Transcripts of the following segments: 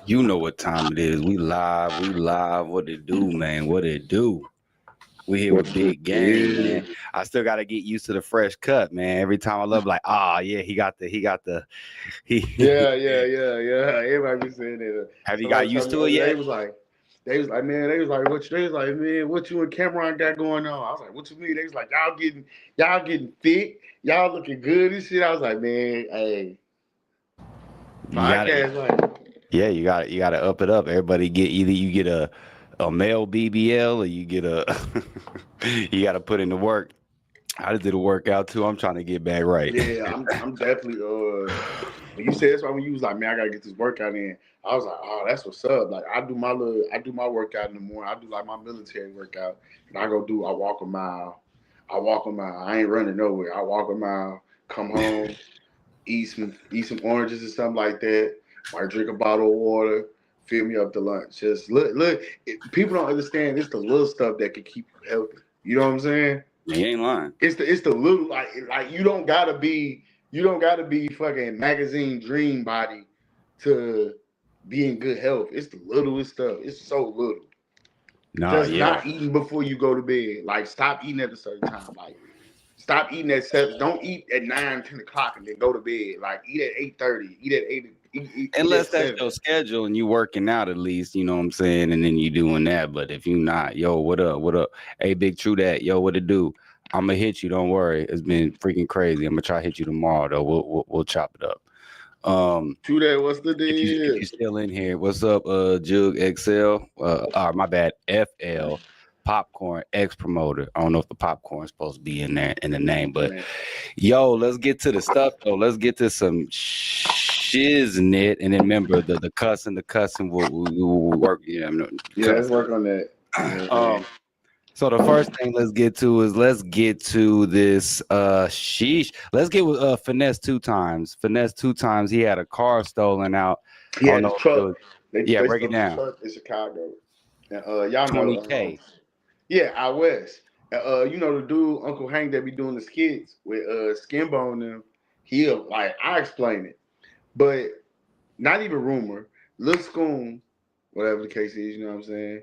You know what time it is. We live. What it do, man? What it do? We here with What it Big Game, man. is. I still gotta get used to the fresh cut, man. Every time I love like, yeah, he Yeah. Everybody be saying that. have you got Somebody told used me the to it other day, yet? they was like, man, what you and Cameron got going on? I was like, what you mean? They was like, y'all getting fit, y'all looking good and shit. I was like, man, hey, You gotta podcast, like, Yeah, you gotta up it up. Everybody get either you get a male BBL or you get a you gotta put in the work. I just did a workout too. I'm trying to get back right. yeah, I'm definitely when you said that's why when you was like, man, I gotta get this workout in. I was like, oh, that's what's up. Like I do my workout in the morning. I do like my military workout, and I walk a mile. I ain't running nowhere. I walk a mile, come home, eat some oranges or something like that. Might drink a bottle of water, fill me up to lunch. Just look. People don't understand. It's the little stuff that can keep you healthy. You know what I'm saying? You ain't lying. It's the little like you don't gotta be fucking magazine dream body to be in good health. It's the littlest stuff. It's so little. Nah, Just yeah. not eating before you go to bed. Like stop eating at a certain time. Like stop eating at 7. Don't eat at 9, 10 o'clock and then go to bed. Like eat at 8:30. Eat at 8. Eat at Unless that's 7. your schedule and you working out at least, you know what I'm saying, and then you doing that. But if you not, yo, what up? What up? Hey, big true that, yo, what it do? I'm gonna hit you. Don't worry. It's been freaking crazy. I'm gonna try to hit you tomorrow though. We'll chop it up. True that. What's the If deal? you still in here, what's up, Jug XL? My bad, FL Popcorn X Promoter. I don't know if the popcorn's supposed to be in there in the name, but Man. yo, let's get to the stuff though. Let's get to some shiznit, and then remember the cussing will work. Yeah, I'm not Yeah, let's cuss. work on that. Yeah, man. Um, so the first thing let's get to this sheesh. Let's get with finesse two times. Finesse two times. He had a car stolen out. He I don't had his know if it truck. was, yeah, They break it stole his down. truck in Chicago. And y'all know 20K. yeah, out west. You know the dude, Uncle Hank, that be doing the skits with Skinbone and them. He'll like I explain it, but not even rumor. Lil Scoon, whatever the case is, you know what I'm saying.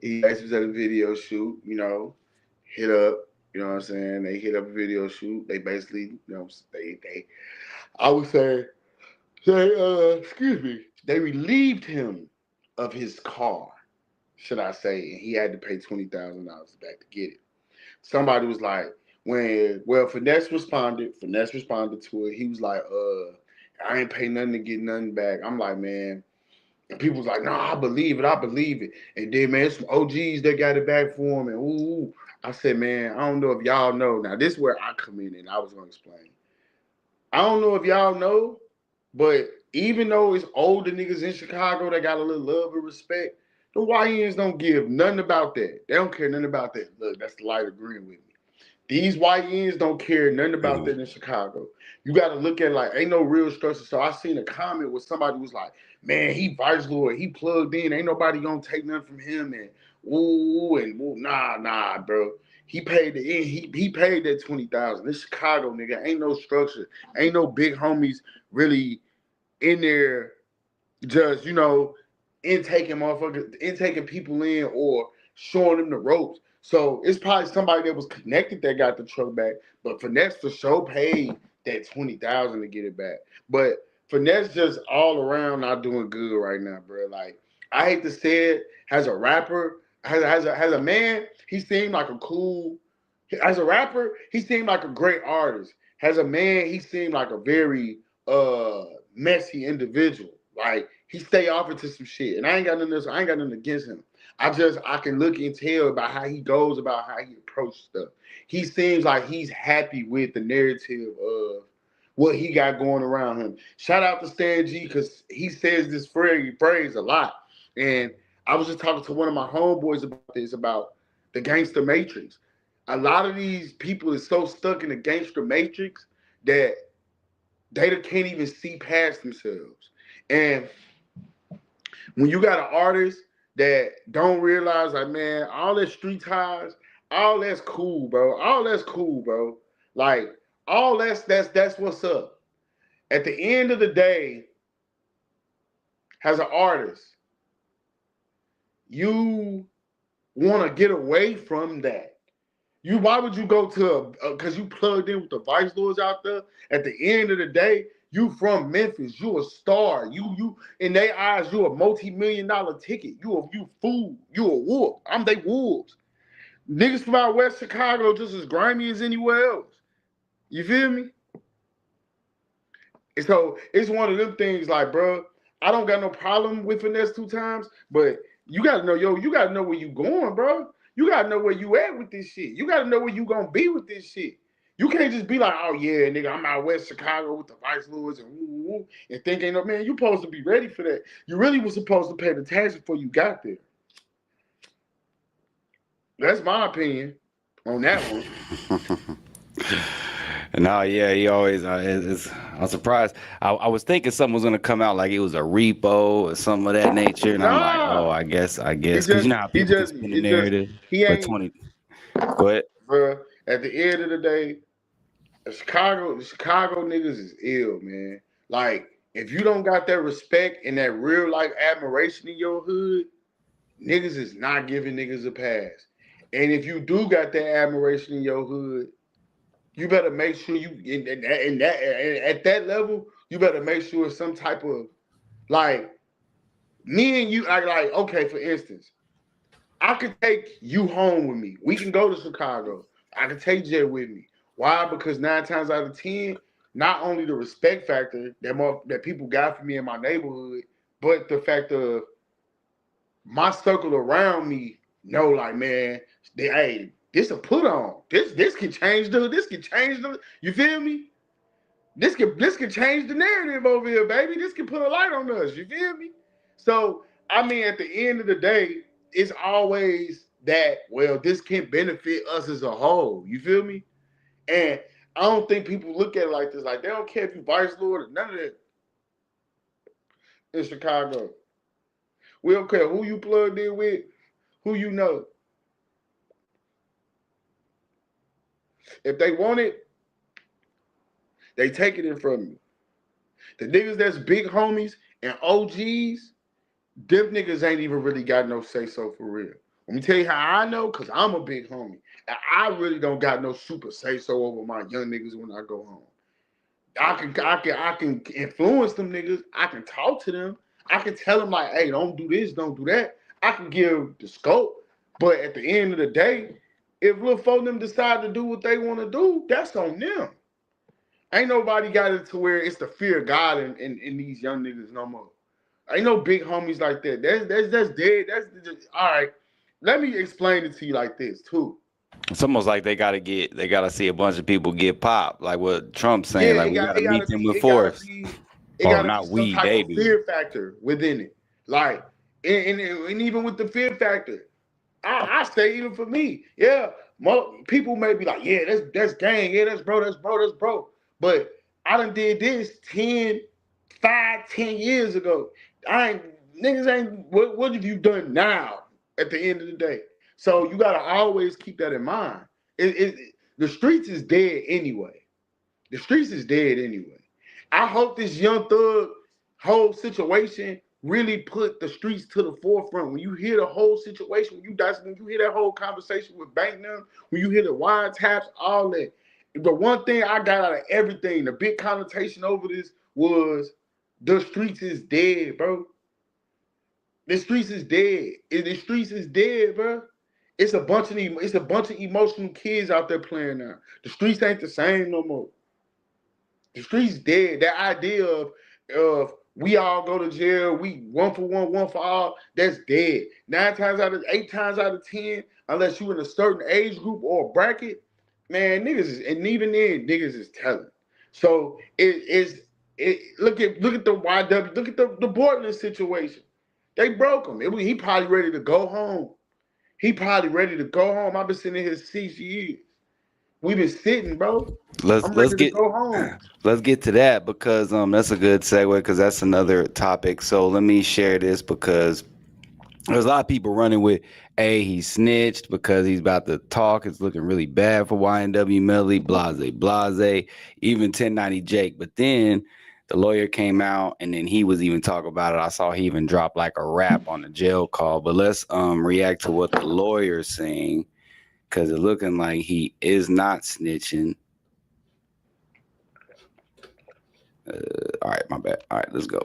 He actually was at a video shoot. Hit up. You know what I'm saying. They hit up a video shoot. They basically, they I would say, excuse me, they relieved him of his car, should I say, and he had to pay $20,000 back to get it. Somebody was like, Finesse responded to it. He was like, I ain't pay nothing to get nothing back. I'm like, man. And people was like, no, I believe it. And then, man, some OGs that got it back for him. And ooh, I said, man, I don't know if y'all know. Now, this is where I come in and I was going to explain. I don't know if y'all know, but even though it's older niggas in Chicago that got a little love and respect, the YNs don't give nothing about that. They don't care nothing about that. Look, that's the light agreeing with me. These YNs don't care nothing about Mhm. that in Chicago. You got to look at like ain't no real structure. So I seen a comment where somebody was like, "Man, he vice lord, he plugged in. Ain't nobody gonna take nothing from him." And nah, bro. He paid the he paid that 20,000. This Chicago nigga ain't no structure, ain't no big homies really in there just intaking people in or showing them the ropes. So it's probably somebody that was connected that got the truck back, but Finesse for sure paid that 20,000 to get it back. But Finesse just all around not doing good right now, bro. Like I hate to say it, as a rapper, as a man, he seemed like a cool. As a rapper, he seemed like a great artist. As a man, he seemed like a very messy individual. Like he stay off into some shit, and I ain't got nothing against him. I can look and tell about how he goes about how he approaches stuff. He seems like he's happy with the narrative of what he got going around him. Shout out to Stan G because he says this phrase a lot. And I was just talking to one of my homeboys about this about the gangster matrix. A lot of these people is so stuck in the gangster matrix that they can't even see past themselves. And when you got an artist that don't realize, like, man, all that street ties, all that's cool, bro. All that's cool, bro. Like, all that's what's up. At the end of the day, as an artist, you want to get away from that. Why would you go to because you plugged in with the Vice Lords out there? At the end of the day, you from Memphis, you a star. You in their eyes, you a multi-million-dollar ticket. You fool. You a wolf. They wolves. Niggas from out West Chicago just as grimy as anywhere else. You feel me? And so it's one of them things like, bro, I don't got no problem with finesse 2 times, but you gotta know, you gotta know where you going, bro. You gotta know where you at with this shit. You gotta know where you gonna be with this shit. You can't just be like, oh yeah, nigga, I'm out West Chicago with the Vice Lords and think ain't no man. You supposed to be ready for that. You really was supposed to pay the tax before you got there. That's my opinion on that one. No, yeah, he always. I'm surprised. I was thinking something was gonna come out like it was a repo or something of that nature, and I'm like, oh, I guess, because you know how people can spin the narrative. He ain't. 20. Go ahead, bro. At the end of the day, the Chicago niggas is ill, man. Like, if you don't got that respect and that real life admiration in your hood, niggas is not giving niggas a pass. And if you do got that admiration in your hood, you better make sure you at that level, you better make sure it's some type of like me and you like okay, for instance, I could take you home with me. We can go to Chicago. I can take Jay with me. Why? Because 9 times out of 10, not only the respect factor that people got for me in my neighborhood, but the fact of my circle around me know, like, man, hey, this a put on. This can change the. You feel me? This can change the narrative over here, baby. This can put a light on us. You feel me? So I mean, at the end of the day, it's always that. Well, this can benefit us as a whole. You feel me? And I don't think people look at it like this. Like, they don't care if you Vice Lord or none of that in Chicago. We don't care who you plugged in with, who you know. If they want it, they take it in from you. The niggas that's big homies and OGs, them niggas ain't even really got no say-so for real. Let me tell you how I know, because I'm a big homie. And I really don't got no super say-so over my young niggas when I go home. I can influence them niggas. I can talk to them. I can tell them, like, hey, don't do this, don't do that. I can give the scope. But at the end of the day, if little folk them decide to do what they want to do, that's on them. Ain't nobody got it to where it's the fear of God in these young niggas no more. Ain't no big homies like that. That's dead. That's just, all right. Let me explain it to you like this too. It's almost like they gotta see a bunch of people get popped, like what Trump's saying. Yeah, like we gotta meet them with force. It gotta be some type of fear factor within it. Like, and even with the fear factor, I say even for me, yeah, people may be like, yeah, that's gang, yeah, that's bro. But I done did this 10 years ago. Niggas ain't, what have you done now at the end of the day? So you gotta always keep that in mind. The streets is dead anyway. The streets is dead anyway. I hope this Young Thug whole situation really put the streets to the forefront. When you hear the whole situation, when you hear that whole conversation with Bankman, when you hear the wiretaps, all that. The one thing I got out of everything, the big connotation over this was the streets is dead, bro. The streets is dead. The streets is dead, bro. It's a bunch of emotional kids out there playing now. The streets ain't the same no more. The streets dead. That idea of we all go to jail, we one for one, one for all, that's dead. 8 times out of 10, unless you in a certain age group or bracket, man, niggas is, and even then, niggas is telling. So look at the YW, look at the Bortlen situation. They broke him. He probably ready to go home. I've been sitting here 6 years. We've been sitting, bro. Let's get to that, because that's a good segue, because that's another topic. So let me share this, because there's a lot of people running with, he snitched because he's about to talk. It's looking really bad for YNW Melly, blase. Even 1090 Jake. But then the lawyer came out, and then he was even talking about it. I saw he even dropped like a rap on the jail call. But let's react to what the lawyer's saying, because it's looking like he is not snitching. All right, my bad. All right, let's go.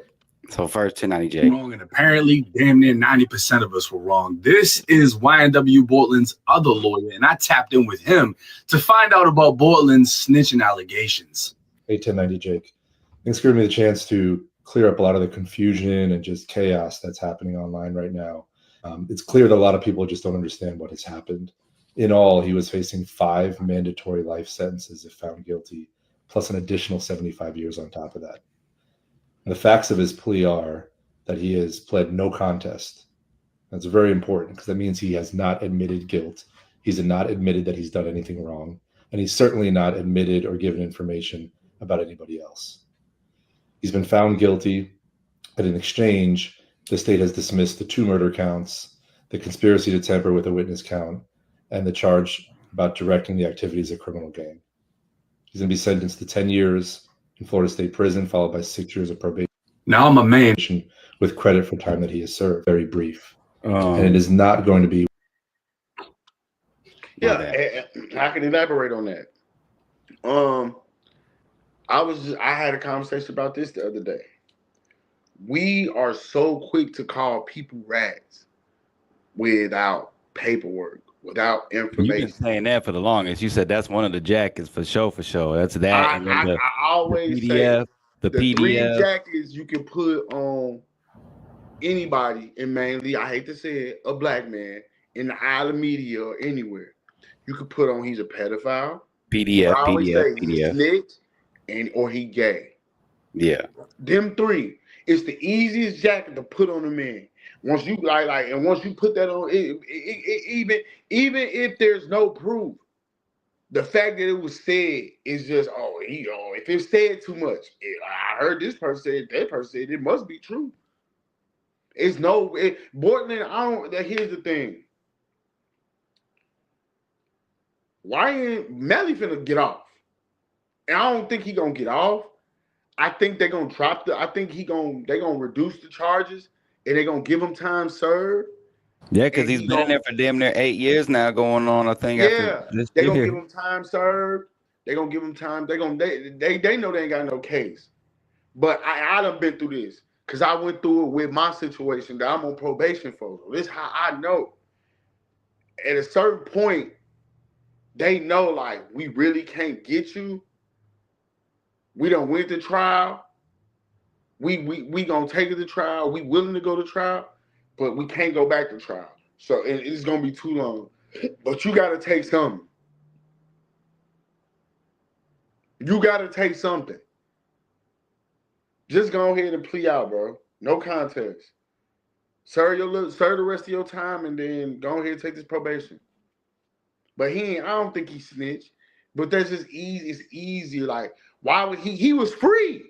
So first, 1090J. Wrong, and apparently, damn near 90% of us were wrong. This is YNW Bortlen's other lawyer, and I tapped in with him to find out about Bortlen's snitching allegations. Hey, 1090 Jake. Thanks for giving me the chance to clear up a lot of the confusion and just chaos that's happening online right now. It's clear that a lot of people just don't understand what has happened. In all, he was facing 5 mandatory life sentences if found guilty, plus an additional 75 years on top of that. And the facts of his plea are that he has pled no contest. That's very important because that means he has not admitted guilt. He's not admitted that he's done anything wrong. And he's certainly not admitted or given information about anybody else. He's been found guilty, but in exchange, the state has dismissed the 2 murder counts, the conspiracy to tamper with a witness count, and the charge about directing the activities of a criminal gang. He's going to be sentenced to 10 years in Florida State Prison, followed by 6 years of probation. Now I'm a man with credit for time that he has served. Very brief. And it is not going to be. Yeah, I can elaborate on that. I had a conversation about this the other day. We are so quick to call people rats without paperwork, without information. You've been saying that for the longest. You said that's one of the jackets for sure. That's that. And then I always the PDF, say the PDF. 3 jackets you can put on anybody, and mainly, I hate to say it, a black man in the eye of the media or anywhere. You could put on he's a pedophile. PDF, I always say he's PDF. a snitch, or he gay. Yeah. Them 3. It's the easiest jacket to put on a man. Once you and once you put that on, even if there's no proof, the fact that it was said is just if it's said too much, I heard this person said, that person said, it must be true. It's Bortlen. Here's the thing. Melly finna get off, and I don't think he gonna get off. I think they're gonna drop I think they're gonna reduce the charges, and they're gonna give him time served. Yeah, because he's been in there for damn near 8 years now going on, I think. Yeah, they're gonna give him time served. They're gonna give him time. They know they ain't got no case. But I done been through this because I went through it with my situation that I'm on probation for. This is how I know. At a certain point, they know like we really can't get you. We done went to trial. We gonna take it to trial. We willing to go to trial, but we can't go back to trial. So it's gonna be too long. But you gotta take something. You gotta take something. Just go ahead and plea out, bro. No contest. Serve the rest of your time, and then go ahead and take this probation. But I don't think he snitched. But that's just easy. It's easier. Like, why would he was free.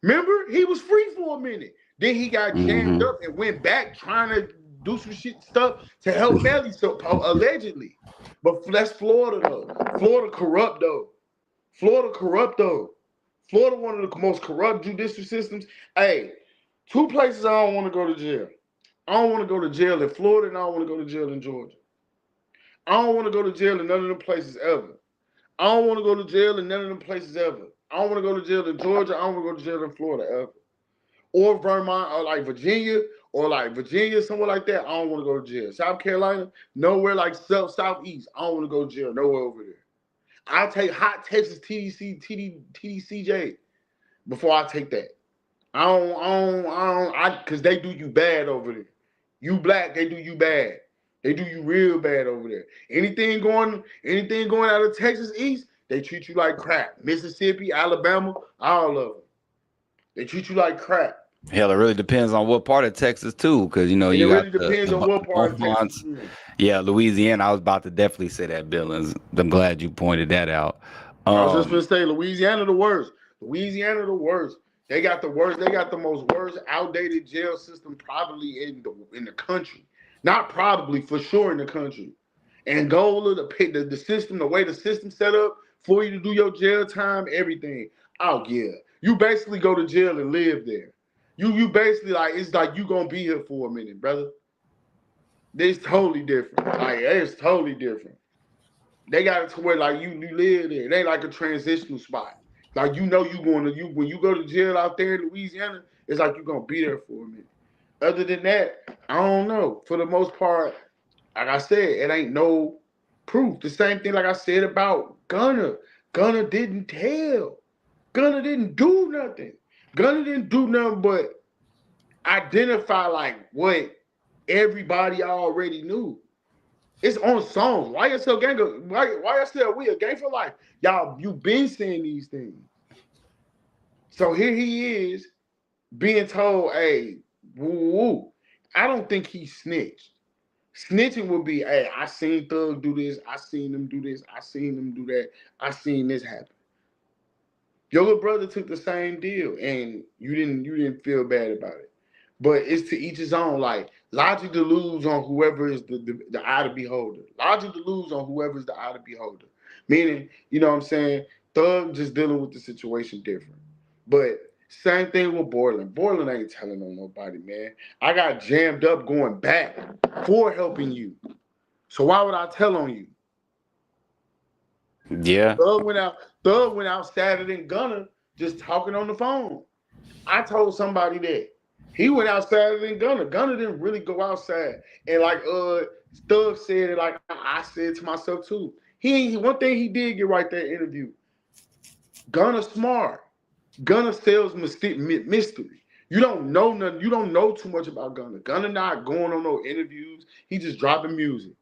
Remember? He was free for a minute. Then he got jammed up and went back trying to do some stuff to help Melly, allegedly. But that's Florida, though. Florida corrupt, though. Florida, one of the most corrupt judicial systems. Hey, 2 places I don't want to go to jail. I don't want to go to jail in Florida, and I don't want to go to jail in Georgia. I don't want to go to jail in none of them places ever. I don't want to go to jail in none of them places ever. I don't want to go to jail in Georgia. I don't want to go to jail in Florida ever. Or Vermont, or like Virginia, somewhere like that. I don't want to go to jail. South Carolina, nowhere like southeast. I don't want to go to jail nowhere over there. I'll take hot Texas TDCJ before I take that. Because they do you bad over there. You black, they do you bad. They do you real bad over there. Anything going out of Texas East, they treat you like crap. Mississippi, Alabama, all of them. They treat you like crap. Hell, it really depends on what part of Texas too, because you really depends on what part of Texas. Yeah, Louisiana. I was about to definitely say that, Billings. I'm glad you pointed that out. I was just gonna say Louisiana the worst. They got the worst. They got the most worst outdated jail system probably in the country. Not probably, for sure in the country. Angola, the system, the way the system set up for you to do your jail time, everything. Oh yeah, You basically go to jail and live there. You basically like it's like you gonna be here for a minute, brother. It's totally different. Like it's totally different. They got it to where like you live there. It ain't like a transitional spot. Like you going to when you go to jail out there in Louisiana, it's like you're gonna be there for a minute. Other than that, I don't know. For the most part, like I said, it ain't no proof. The same thing like I said about Gunna. Gunna didn't tell. Gunna didn't do nothing. Gunna didn't do nothing but identify like what everybody already knew. It's on songs. YSL gang, YSL we a gang for life. Y'all, you been saying these things. So here he is being told, hey, woo woo. I don't think he snitched. Snitching would be, hey, I seen Thug do this, I seen him do this, I seen him do that, I seen this happen. Your little brother took the same deal, and you didn't feel bad about it. But it's to each his own. Like logic to lose on whoever is the eye to beholder. Logic to lose on whoever is the eye to beholder. Meaning, you know what I'm saying? Thug just dealing with the situation different. But same thing with Bortlen. Bortlen ain't telling on nobody, man. I got jammed up going back for helping you. So why would I tell on you? Yeah. Thug went out Saturday and Gunna just talking on the phone. I told somebody that. He went outside and Gunna. Gunna didn't really go outside. And like Thug said it, like I said to myself too. One thing he did get right there interview. Gunna smart. Gunna sells mystery. You don't know nothing. You don't know too much about Gunna. Gunna not going on no interviews. He just dropping music.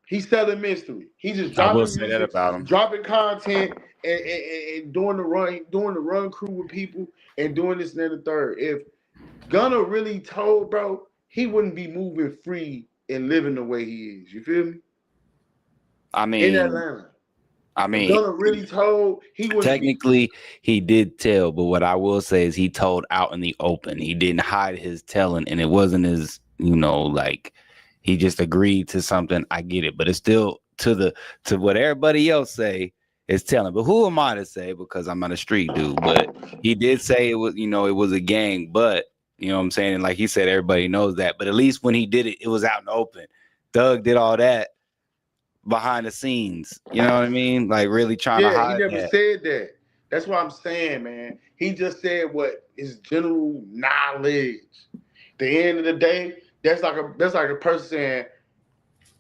He's selling mystery. He just dropping music, that about him. dropping content, and doing the run crew with people, and doing this and then the third. If Gunna really told, bro, he wouldn't be moving free and living the way he is. You feel me? I mean, in Atlanta. If Gunna really told, he would technically he did tell, but what I will say is he told out in the open. He didn't hide his telling, and it wasn't his, like he just agreed to something. I get it, but it's still to what everybody else say is telling. But who am I to say, because I'm not a street dude? But he did say it was, it was a gang. But you know what I'm saying? And like he said, everybody knows that. But at least when he did it, it was out in the open. Thug did all that behind the scenes. You know what I mean? Like really trying to hide. He never said that. That's what I'm saying, man. He just said what is general knowledge. At the end of the day, that's like a person saying,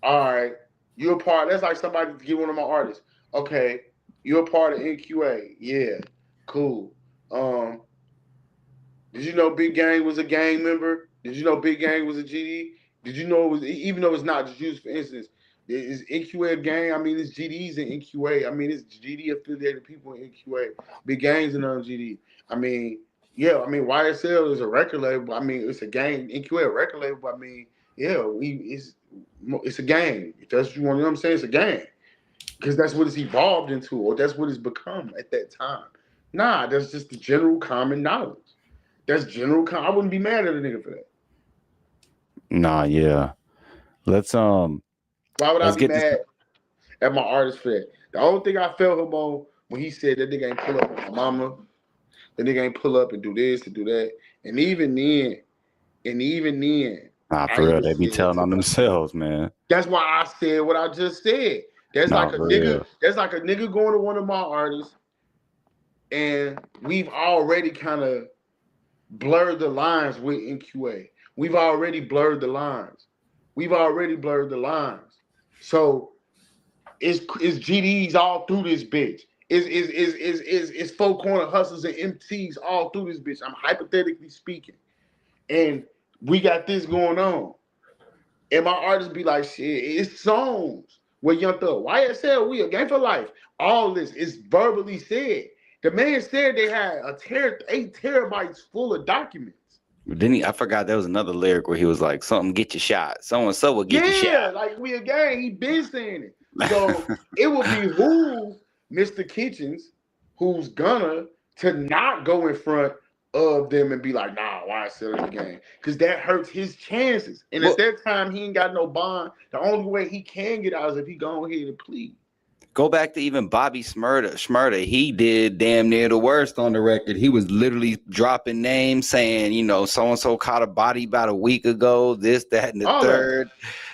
all right, you're a part. That's like somebody to get one of my artists. Okay, you're a part of NQA. Yeah, cool. Did you know Big Gang was a gang member? Did you know Big Gang was a GD? Did you know it was, even though it's not just used for instance, is NQA a gang? I mean, it's GDs in NQA. I mean, it's GD affiliated people in NQA. Big Gangs and GD. I mean, yeah, I mean, YSL is a record label. I mean, it's a gang. NQA a record label. I mean, yeah, it's a gang. If that's what you want, you know what I'm saying? It's a gang. Because that's what it's evolved into, or that's what it's become at that time. Nah, that's just the general common knowledge. That's general. I wouldn't be mad at a nigga for that. Nah, yeah. Let's Why would I be mad at my artist for that? The only thing I felt him on when he said that nigga ain't pull up on my mama, that nigga ain't pull up and do this and do that, and even then, nah, for real, they be telling on themselves, man. That's why I said what I just said. That's like a nigga. Real. That's like a nigga going to one of my artists, and we've already kind of blurred the lines with NQA. We've already blurred the lines. So it's GDs all through this bitch. It's 4 corner hustlers and MCs all through this bitch. I'm hypothetically speaking. And we got this going on. And my artists be like, shit, it's songs with Young Thug. YSL, we a gang for life. All this is verbally said. The man said they had 8 terabytes full of documents. Didn't he? I forgot there was another lyric where he was like, something get you shot. So-and-so will get you shot. Yeah, like we a gang. He been saying it. So it would behoove Mr. Kitchens, who's gonna, to not go in front of them and be like, nah, why sell the game? Because that hurts his chances. And at that time, he ain't got no bond. The only way he can get out is if he go ahead and plead. go back to even Bobby Shmurda. He did damn near the worst on the record. He was literally dropping names saying, you know, so-and-so caught a body about a week ago, this, that, and the third.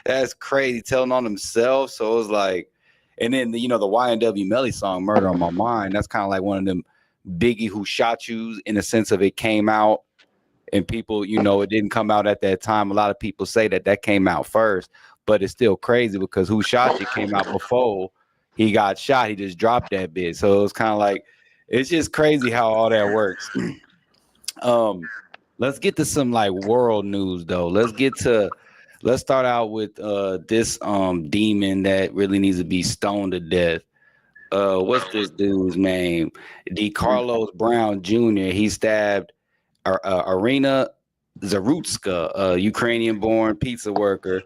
That's crazy, telling on himself. So it was like, and then, you know, the YNW Melly song, Murder on My Mind, that's kind of like one of them Biggie Who Shot Yous in the sense of it came out and people, you know, it didn't come out at that time. A lot of people say that came out first, but it's still crazy because Who Shot You came out before he got shot. He just dropped that bit. So it was kind of like, it's just crazy how all that works. Let's get to some like world news though. Let's start out with this demon that really needs to be stoned to death. What's this dude's name? Carlos Brown Jr. He stabbed Irina Zarutska, a Ukrainian-born pizza worker.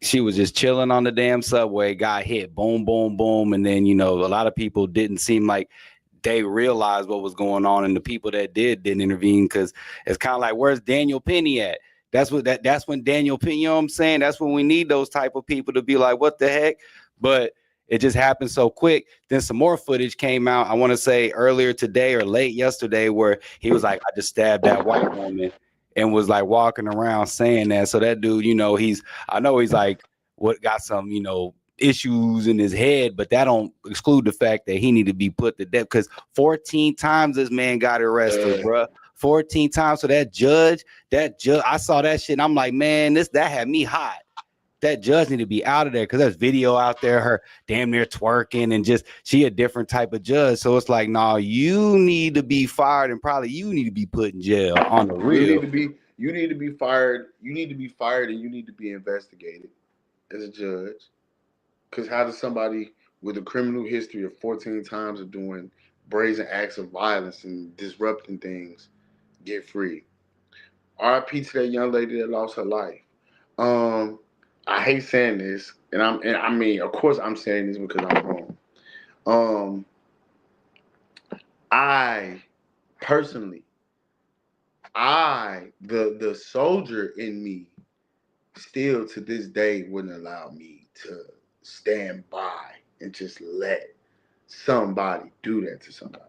She was just chilling on the damn subway, got hit, boom, boom, boom. And then, you know, a lot of people didn't seem like they realized what was going on. And the people that didn't intervene because it's kind of like, where's Daniel Penny at? That's when Daniel Penny, you know what I'm saying? That's when we need those type of people to be like, what the heck? But it just happened so quick. Then some more footage came out, I want to say earlier today or late yesterday, where he was like, I just stabbed that white woman, and was like walking around saying that. So that dude, you know, I know he's like got some, you know, issues in his head, but that don't exclude the fact that he need to be put to death because 14 times this man got arrested, bruh. 14 times. So that judge, I saw that shit and I'm like, man, that had me hot. That judge need to be out of there because there's video out there, her damn near twerking and just, she a different type of judge. So it's like, nah, you need to be fired and probably you need to be put in jail on the real. You need to be fired. You need to be fired and you need to be investigated as a judge. Because how does somebody with a criminal history of 14 times of doing brazen acts of violence and disrupting things get free? RIP to that young lady that lost her life. I hate saying this, and I mean, of course, I'm saying this because I'm wrong. I personally, the soldier in me, still to this day wouldn't allow me to stand by and just let somebody do that to somebody.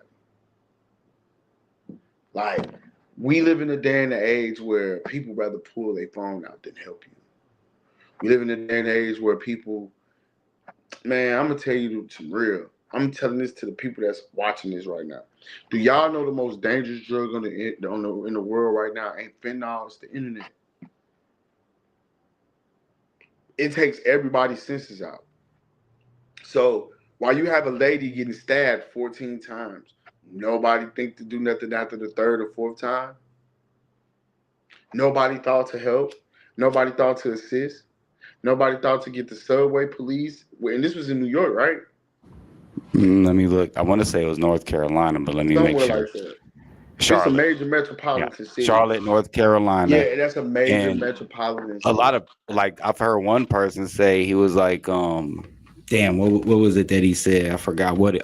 Like, we live in a day and age where people rather pull their phone out than help you. We live in a day and age where people, man, I'm going to tell you some real. I'm telling this to the people that's watching this right now. Do y'all know the most dangerous drug in the world right now ain't fentanyl, it's the internet. It takes everybody's senses out. So while you have a lady getting stabbed 14 times, nobody think to do nothing after the third or fourth time. Nobody thought to help. Nobody thought to assist. Nobody thought to get the subway police. And this was in New York, right? Let me look. I want to say it was North Carolina, but let me make sure. Like that. Charlotte. It's a major metropolitan city. Charlotte, North Carolina. Yeah, that's a major metropolitan city. A lot of, like, I've heard one person say, he was like, damn, what was it that he said? I forgot what it,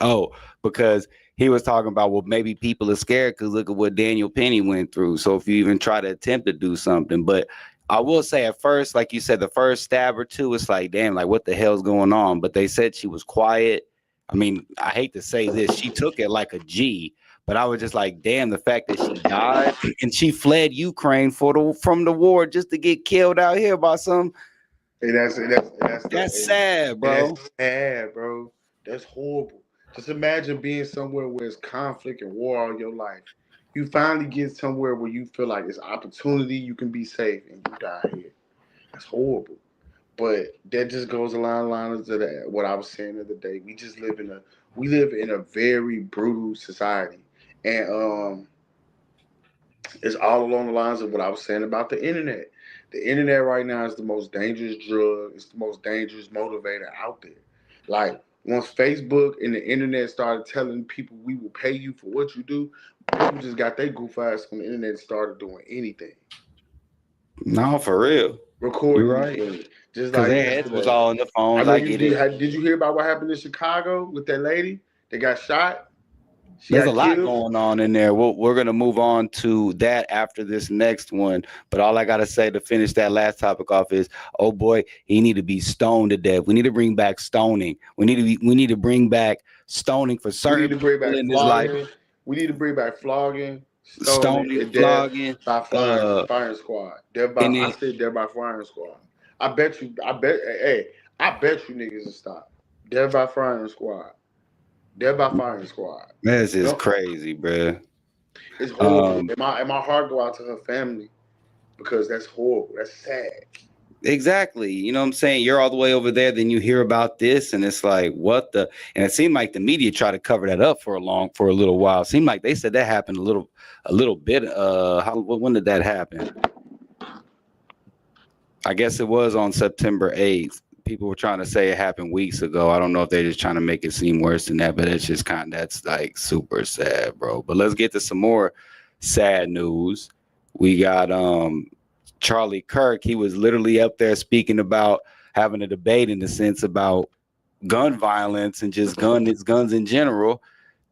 because he was talking about, well, maybe people are scared because look at what Daniel Penny went through. So if you even try to attempt to do something, but I will say at first, like you said, the first stab or two, it's like, damn, like what the hell's going on? But they said she was quiet. I mean, I hate to say this, she took it like a G, but I was just like, damn, the fact that she died and she fled Ukraine from the war just to get killed out here by some. Hey, that's sad, bro. That's sad, bro. That's horrible. Just imagine being somewhere where it's conflict and war all your life. You finally get somewhere where you feel like it's opportunity, you can be safe, and you die here. That's horrible. But that just goes along the lines of what I was saying the other day. We live in a very brutal society. And it's all along the lines of what I was saying about the internet. The internet right now is the most dangerous drug. It's the most dangerous motivator out there. Like, once Facebook and the internet started telling people we will pay you for what you do, people just got their goof ass on the internet and started doing anything. No, for real. Recording. You're right. Just like their heads was all in the phones. I get it. Did you hear about what happened in Chicago with that lady that got shot? There's a lot going on in there. We're going to move on to that after this next one. But all I got to say to finish that last topic off is, oh boy, he need to be stoned to death. We need to bring back stoning. We need to bring back stoning for certain people in this life. We need to bring back flogging, stoning, flogging, by firing squad. I said death by firing squad. I bet you niggas will stop. Death by firing squad. Death by firing squad. This is crazy, bro. It's horrible. And my heart go out to her family because that's horrible. That's sad. Exactly. You know what I'm saying? You're all the way over there, then you hear about this, and it's like, what the? And it seemed like the media tried to cover that up for a little while. It seemed like they said that happened a little bit. When did that happen? I guess it was on September 8th. People were trying to say it happened weeks ago. I don't know if they're just trying to make it seem worse than that, but it's just that's like super sad, bro. But let's get to some more sad news. We got Charlie Kirk. He was literally up there speaking about having a debate in the sense about gun violence and just guns in general.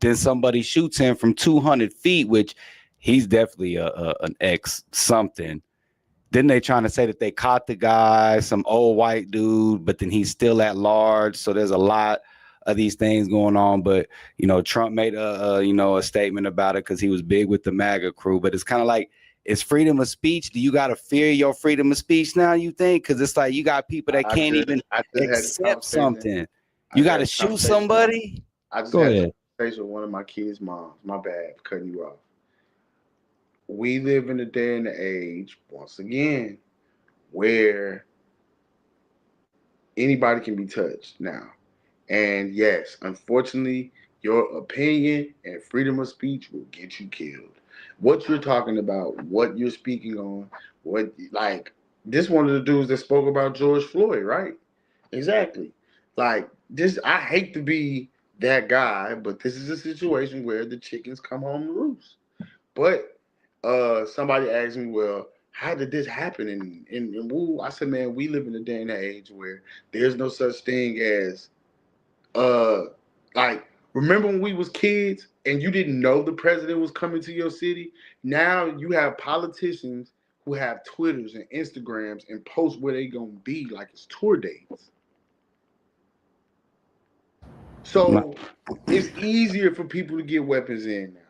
Then somebody shoots him from 200 feet, which he's definitely an ex something. Then they trying to say that they caught the guy, some old white dude, but then he's still at large. So there's a lot of these things going on. But, Trump made a statement about it because he was big with the MAGA crew. But it's kind of like, it's freedom of speech. Do you got to fear your freedom of speech now, you think? Because it's like you got people that can't even accept something. You got to shoot somebody? I just had a conversation with one of my kids' moms. My bad for cutting you off. We live in a day and age, once again, where anybody can be touched now. And yes, unfortunately, your opinion and freedom of speech will get you killed. What you're talking about, what you're speaking on, this one of the dudes that spoke about George Floyd, right? Exactly. Like this, I hate to be that guy, but this is a situation where the chickens come home to roost. But somebody asked me, well, how did this happen? And woo, I said, man, we live in a day and age where there's no such thing as remember when we was kids and you didn't know the president was coming to your city? Now you have politicians who have Twitters and Instagrams and post where they gonna be like it's tour dates. So it's easier for people to get weapons in now.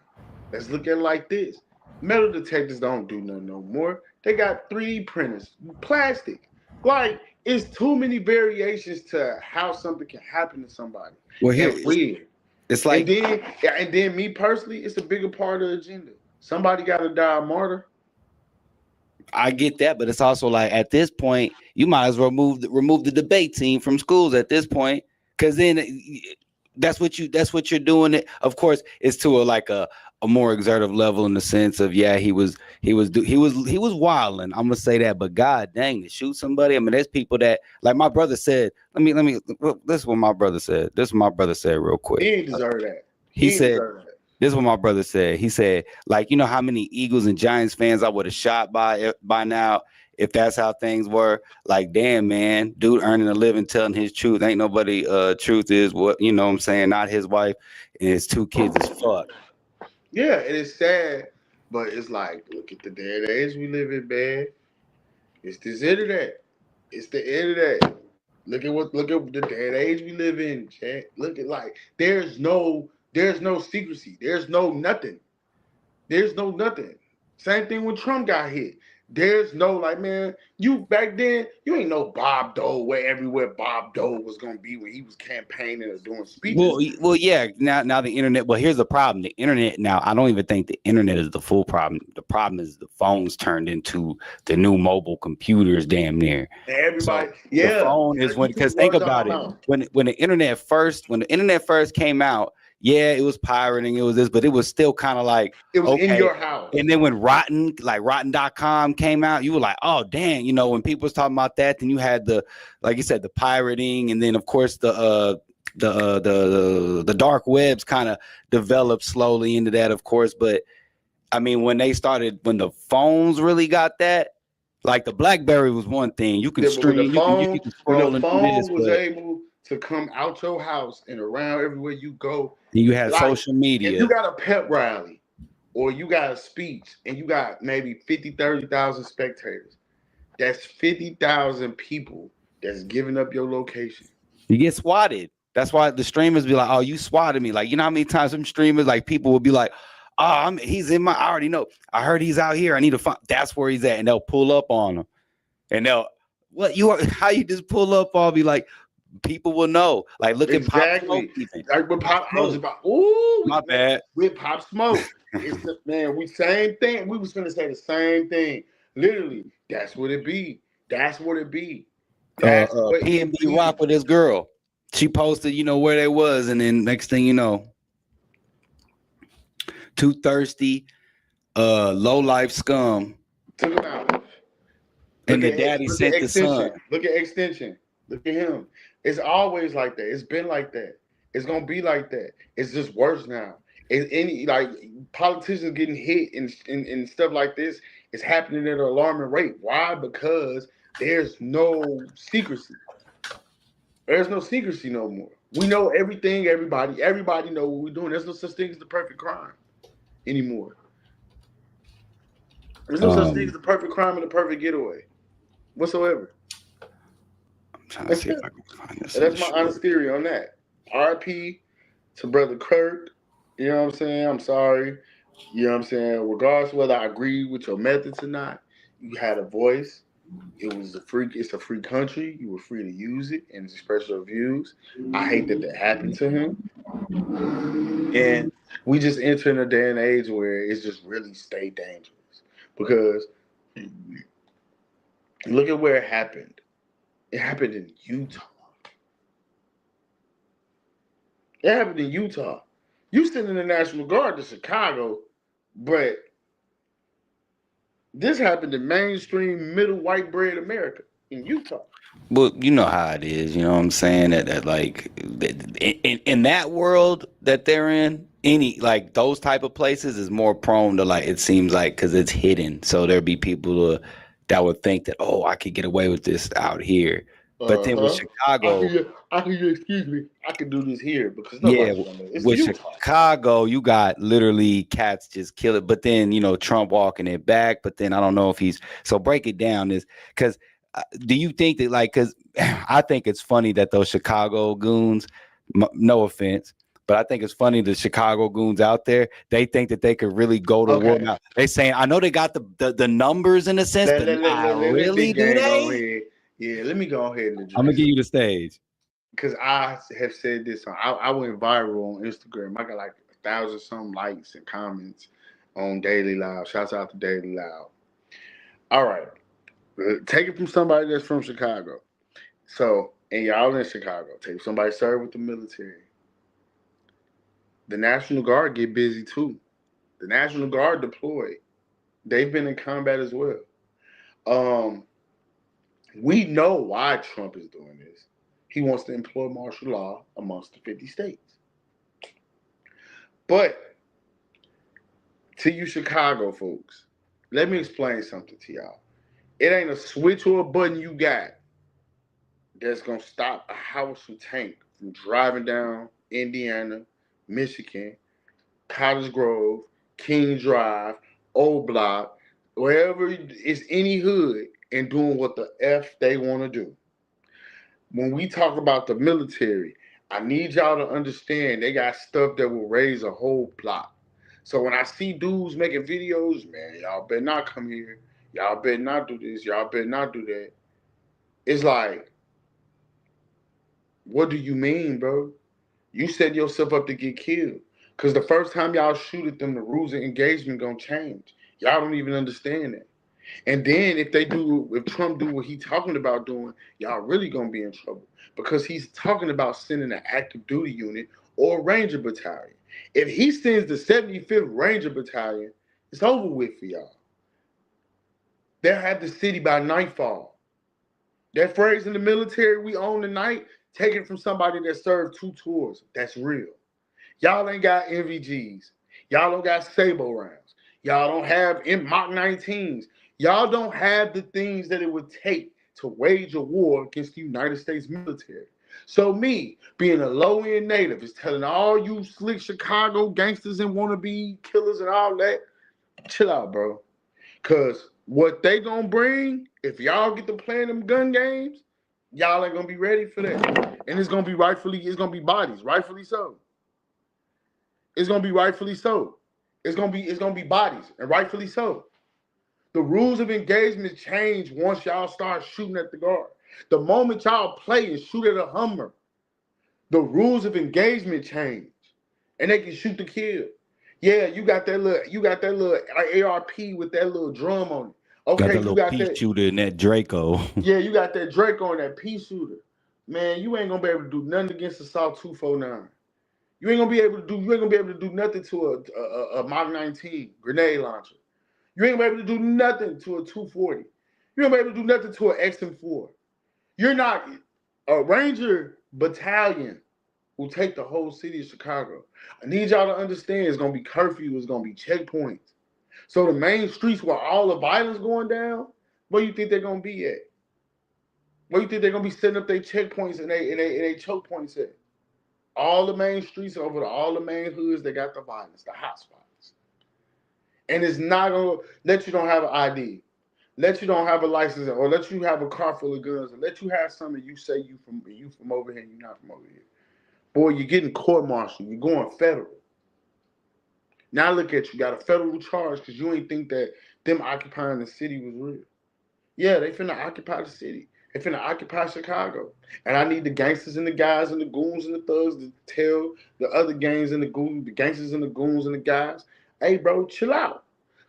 Let's look at it like this. Metal detectors don't do nothing no more. They got 3D printers, plastic. Like, it's too many variations to how something can happen to somebody. Well, it's weird. It's like, and then me personally, it's a bigger part of the agenda. Somebody got to die a martyr. I get that, but it's also like at this point, you might as well remove the debate team from schools at this point, because then that's what you're doing. Of course, it's to a more exertive level in the sense of he was wilding. I'm gonna say that, but god dang, to shoot somebody. I mean, there's people that, like my brother said. Let me. This is what my brother said. Real quick. He ain't deserve that. He said. This is what my brother said. He said, like, you know how many Eagles and Giants fans I would have shot by now if that's how things were. Like, damn, man, dude earning a living telling his truth. Ain't nobody truth is what, you know what I'm saying, not his wife and his 2 kids is fuck. Yeah, it is sad, but it's like, look at the day and age we live in, man. It's this internet. It's the internet. Look at the day and age we live in, chat. Look at there's no secrecy. There's no nothing. Same thing when Trump got hit. There's no man, you back then, you ain't know Bob Dole everywhere Bob Dole was gonna be when he was campaigning or doing speeches. Well, yeah. Now the internet. Well, here's the problem. The internet now. I don't even think the internet is the full problem. The problem is the phones turned into the new mobile computers, damn near. Everybody, the phone is because think about it. When the internet first came out. Yeah, it was pirating, it was this, but it was still kind of like it was in your house. And then when rotten.com came out, you were like, oh dang, when people was talking about that, then you had like you said, the pirating, and then of course the dark webs kind of developed slowly into that, of course. But I mean, when the phones really got that, like the BlackBerry was one thing. You could stream, when the phone was able to come out your house and around everywhere you go. You had Like, social media. if you got a pep rally or you got a speech and you got maybe 50, 30,000 spectators, that's 50,000 people that's giving up your location. You get swatted. That's why the streamers be like, "Oh, you swatted me." Like, you know how many times some streamers, like, people will be like, "Oh, he's in my. I already know. I heard he's out here. I need to find. That's where he's at." And they'll pull up on him, and they'll, "What you are? How you just pull up? I'll be like, people will know. Like, look at Pop Smoke. Even. Like with Pop, I was about, ooh, my bad. With Pop Smoke, it's the, man. We same thing. We was gonna say the same thing. Literally, that's what it be. That's what it be. PNB Rock with this girl. She posted, you know, where they was, and then next thing you know, too thirsty, low life scum. Took him out. And the daddy sent the son. Look at Extension. Look at him. It's always like that. It's been like that. It's gonna be like that. It's just worse now. Any like politicians getting hit and stuff like this is happening at an alarming rate. Why? Because there's no secrecy. There's no secrecy no more. We know everything, everybody know what we're doing. There's no such thing as the perfect crime anymore. There's no such thing as the perfect crime and the perfect getaway whatsoever. I'm trying to see if I can find this. That's my honest theory on that. RIP to brother Kirk. You know what I'm saying? I'm sorry. You know what I'm saying? Regardless of whether I agree with your methods or not, you had a voice. It's a free country. You were free to use it and express your views. I hate that happened to him. And we just enter in a day and age where it's just really stay dangerous. Because look at where it happened. It happened in Utah. It happened in Utah. You send in the National Guard to Chicago, but this happened in mainstream middle white bread America in Utah. Well, you know how it is, you know what I'm saying? That like in that world that they're in, any like those type of places is more prone to, like, it seems like, because it's hidden. So there'd be people that would think that, oh, I could get away with this out here. But then with Chicago, I can do this here because with Chicago, you got literally cats just kill it. But then, you know, Trump walking it back. But then I don't know if he's, so break it down. Is because do you think that, like, because I think it's funny that those Chicago goons, no offense, but I think it's funny the Chicago goons out there, they think that they could really go to war now. They saying, I know they got the numbers in a sense, but really do they? Yeah, let me go ahead and address. I'm gonna give you the stage because I have said this. I went viral on Instagram. I got like 1,000 some likes and comments on Daily Loud. Shouts out to Daily Loud. All right, take it from somebody that's from Chicago. So, and y'all in Chicago, take somebody served with the military. The National Guard get busy too. The National Guard deployed. They've been in combat as well. We know why Trump is doing this. He wants to employ martial law amongst the 50 states. But to you Chicago folks, let me explain something to y'all. It ain't a switch or a button you got that's going to stop a howitzer tank from driving down Indiana, Michigan, Cottage Grove, King Drive, Old Block, wherever it's any hood, and doing what the F they want to do. When we talk about the military, I need y'all to understand they got stuff that will raise a whole block. So when I see dudes making videos, man, y'all better not come here. Y'all better not do this. Y'all better not do that. It's like, what do you mean, bro? You set yourself up to get killed. Because the first time y'all shoot at them, the rules of engagement gonna change. Y'all don't even understand that. And then if Trump do what he's talking about doing, y'all really gonna be in trouble because he's talking about sending an active duty unit or a Ranger battalion. If he sends the 75th Ranger Battalion, it's over with for y'all. They'll have the city by nightfall. That phrase in the military, we own the night, take it from somebody that served 2 tours. That's real. Y'all ain't got NVGs. Y'all don't got Sabo rounds. Y'all don't have Mach 19s. Y'all don't have the things that it would take to wage a war against the United States military. So me, being a low-end native, is telling all you slick Chicago gangsters and wannabe killers and all that, chill out, bro. Because what they gonna bring, if y'all get to playing them gun games, y'all ain't gonna be ready for that. And it's gonna be bodies, rightfully so. It's gonna be rightfully so. It's gonna be bodies, and rightfully so. The rules of engagement change once y'all start shooting at the guard. The moment y'all play and shoot at a Hummer, the rules of engagement change, and they can shoot the kill. Yeah, you got that little ARP with that little drum on it. Okay, you got that shooter in that Draco. Yeah, you got that Draco and that pea shooter. Man, you ain't gonna be able to do nothing against Assault 249. You ain't gonna be able to do nothing to a Mach 19 grenade launcher. You ain't gonna be able to do nothing to a 240. You ain't gonna be able to do nothing to an XM4. You're not a Ranger battalion will take the whole city of Chicago. I need y'all to understand it's gonna be curfew, it's gonna be checkpoints. So the main streets where all the violence going down, where you think they're gonna be at? Where you think they're gonna be setting up their checkpoints and they choke points at? All the main streets over to all the main hoods, they got the violence, the hot spots. And it's not gonna let you don't have an ID, let you don't have a license, or let you have a car full of guns, or let you have something you say you from over here, you're not from over here. Boy, you're getting court-martialed, you're going federal. Now look at you, got a federal charge because you ain't think that them occupying the city was real. Yeah, they finna occupy the city. They finna occupy Chicago. And I need the gangsters and the guys and the goons and the thugs to tell the other gangs and the gangsters and the goons and the guys, hey, bro, chill out.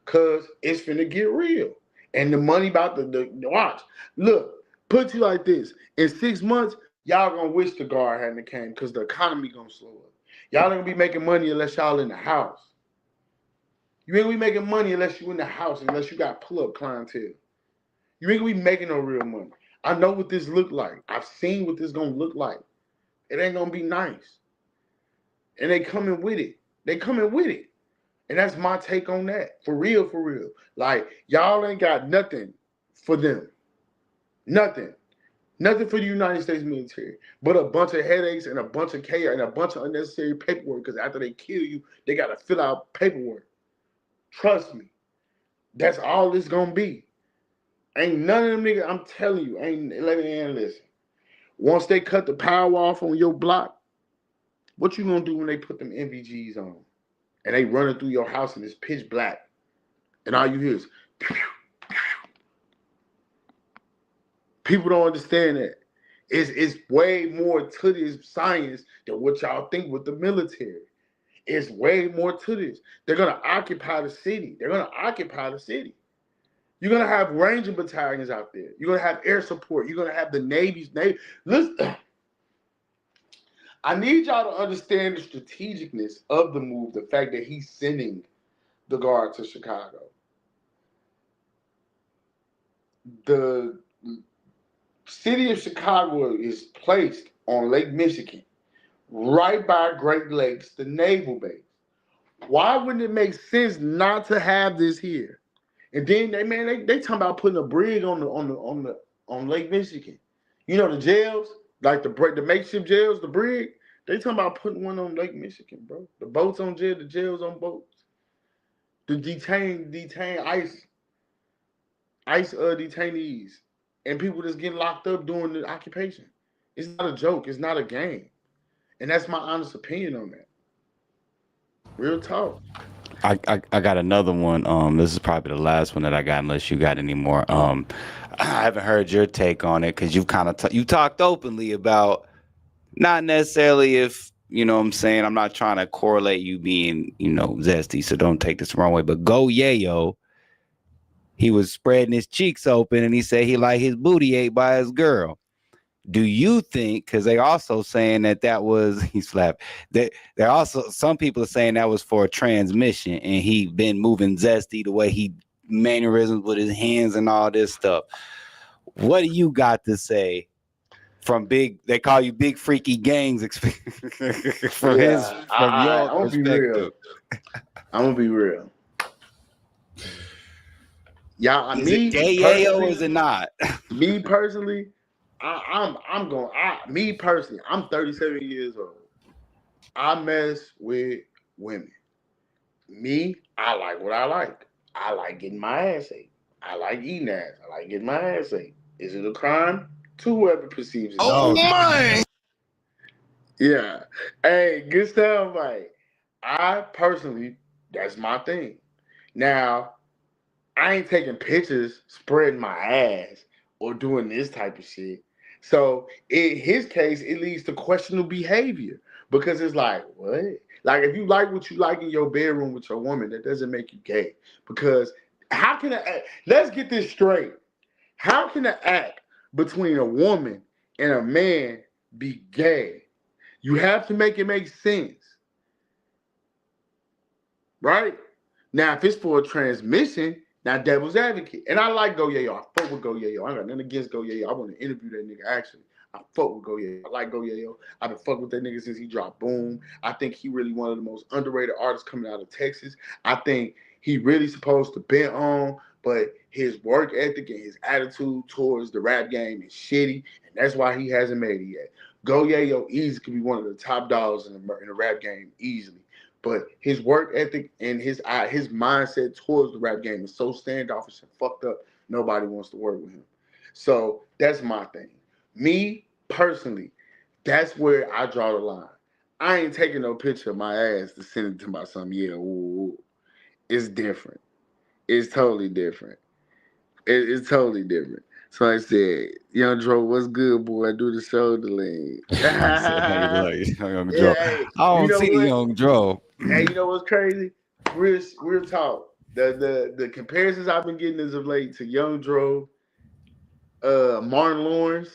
Because it's finna get real. And the money about the watch. Look, put you like this. In 6 months, y'all gonna wish the guard hadn't came because the economy gonna slow up. Y'all ain't gonna be making money unless y'all in the house. You ain't gonna be making money unless you in the house, unless you got pull-up clientele. You ain't gonna be making no real money. I know what this look like. I've seen what this gonna look like. It ain't gonna be nice. And they coming with it. And that's my take on that. For real, for real. Like, y'all ain't got nothing for them. Nothing. Nothing for the United States military. But a bunch of headaches and a bunch of chaos and a bunch of unnecessary paperwork. Because after they kill you, they gotta fill out paperwork. Trust me. That's all it's gonna be. Ain't none of them niggas, I'm telling you, let me listen. Once they cut the power off on your block, what you gonna do when they put them NVGs on? And they running through your house and it's pitch black. And all you hear is pew, pew. People don't understand that. It's way more to this science than what y'all think with the military. It's way more to this. They're gonna occupy the city. You're gonna have Ranger battalions out there. You're gonna have air support. You're gonna have the Navy's Navy. Listen, I need y'all to understand the strategicness of the move. The fact that he's sending the guard to Chicago. The city of Chicago is placed on Lake Michigan, right by Great Lakes, the naval base. Why wouldn't it make sense not to have this here? And then they talking about putting a bridge on Lake Michigan. You know the jails, like the makeshift jails, the bridge. They talking about putting one on Lake Michigan, bro. The boats on jail, the jails on boats. The detain ICE detainees and people that's getting locked up during the occupation. It's not a joke. It's not a game. And that's my honest opinion on that. Real talk. I got another one. This is probably the last one that I got, unless you got any more. I haven't heard your take on it because you've kind of you talked openly about not necessarily if you know what I'm saying. I'm not trying to correlate you being zesty, so don't take this the wrong way. But Go Yayo, he was spreading his cheeks open and he said he liked his booty ate by his girl. Do you think, because they also saying that was, he slapped, that they're also, some people are saying that was for a transmission and he been moving zesty the way he mannerisms with his hands and all this stuff. What do you got to say from they call you big freaky gangs from your perspective? I'm gonna be real. Y'all, is it gay or is it not? Me personally, Me personally, I'm 37 years old. I mess with women. Me, I like what I like. I like getting my ass ate. I like eating ass. I like getting my ass ate. Is it a crime? To whoever perceives it. Oh my! Yeah. Hey, good stuff, mate. I personally, that's my thing. Now, I ain't taking pictures, spreading my ass, or doing this type of shit. So in his case, it leads to questionable behavior because it's like, what? Like if you like what you like in your bedroom with your woman, that doesn't make you gay. Because how can let's get this straight. How can an act between a woman and a man be gay? You have to make it make sense. Right? Now, if it's for a transmission, now devil's advocate. And I like Go Yayo. I fuck with Go Yayo. I got nothing against Go Yayo. I want to interview that nigga actually. I fuck with Go Yayo. I like Go Yayo. I've been fucking with that nigga since he dropped Boom. I think he really one of the most underrated artists coming out of Texas. I think he really supposed to be on, but his work ethic and his attitude towards the rap game is shitty, and that's why he hasn't made it yet. Go Yayo easily could be one of the top dogs in the rap game easily. But his work ethic and his mindset towards the rap game is so standoffish and fucked up, nobody wants to work with him. So that's my thing. Me, personally, that's where I draw the line. I ain't taking no picture of my ass to send it to my son. Yeah, ooh. It's different. It's totally different. It's totally different. So I said, Young Dro, what's good, boy? Do the shoulder lean. Young Dro. I don't see the Young Dro. Hey, you know what's crazy? Real talk. The comparisons I've been getting as of late to Young Dro, Martin Lawrence,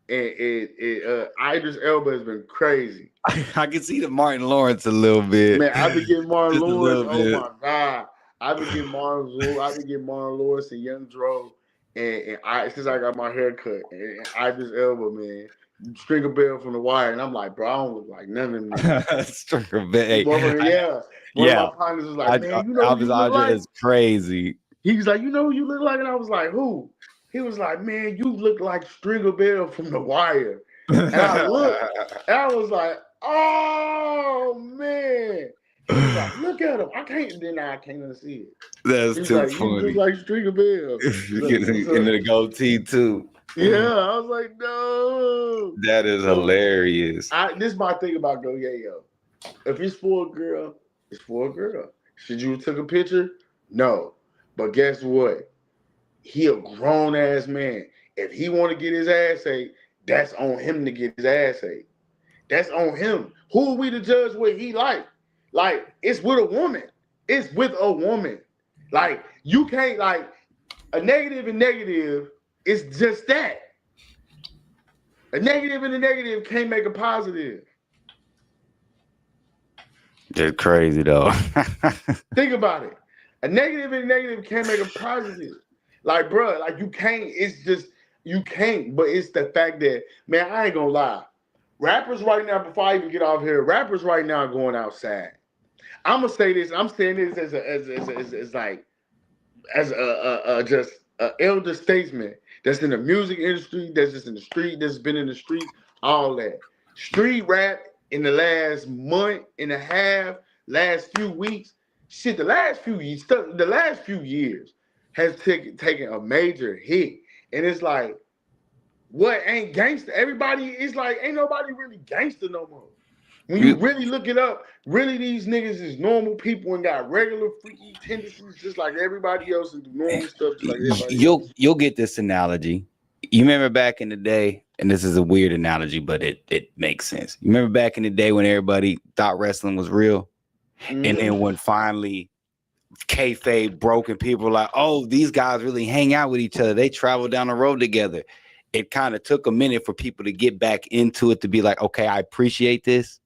and Idris Elba has been crazy. I can see the Martin Lawrence a little bit. Man, I've been getting Martin Lawrence. Oh my God. I've been getting Martin Lawrence and Young Dro. And since I got my hair cut, and Idris Elba, man, Stringer Bell from The Wire, and I'm like, bro, I don't look like none of them. Stringer Bell, hey, yeah. One of my partners was like, man, you know who you look like? Is crazy. He was like, you know who you look like? And I was like, who? He was like, man, you look like Stringer Bell from The Wire. And I looked, and I was like, oh, man. He was like, look at him. I can't unsee it. That's too like, funny. You look like Stringer Bell. In the goatee too. Yeah, I was like, no. That is hilarious. This is my thing about Go Yayo. If it's for a girl, it's for a girl. Should you have took a picture? No. But guess what? He a grown ass man. If he want to get his ass ate, that's on him to get his ass ate. That's on him. Who are we to judge what he like? Like, it's with a woman. It's with a woman. Like, you can't, like, a negative and negative is just that. A negative and a negative can't make a positive. It's crazy, though. Think about it. A negative and a negative can't make a positive. Like, bro, like, you can't. It's just, you can't. But it's the fact that, man, I ain't gonna lie. Rappers right now, before I even get off here, rappers right now are going outside. I'm gonna say this. I'm saying this as just an elder statesman that's in the music industry, that's just in the street, that's been in the streets, all that. Street rap in the last month and a half, last few weeks, shit, the last few years has taken a major hit, and it's like, what ain't gangster? Everybody is like, ain't nobody really gangster no more. When you really look it up, really these niggas is normal people and got regular freaky tendencies just like everybody else and do normal stuff just like everybody else. You'll get this analogy. You remember back in the day, and this is a weird analogy, but it makes sense. You remember back in the day when everybody thought wrestling was real? Mm-hmm. And then when finally kayfabe broke and people were like, oh, these guys really hang out with each other. They travel down the road together. It kind of took a minute for people to get back into it, to be like, okay, I appreciate this.